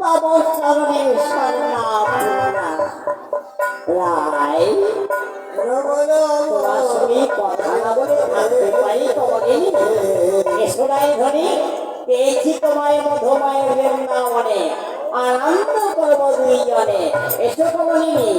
তব চরণে সন্না রায় তোমার সঙ্গে কথা না বলে থাকতে পারি তোমাকে এসরাই ধরি পেয়েছি তোমায় মধুময় বৃন্দাবনে আনন্দ করবো দুইজনে এসো কমলিনী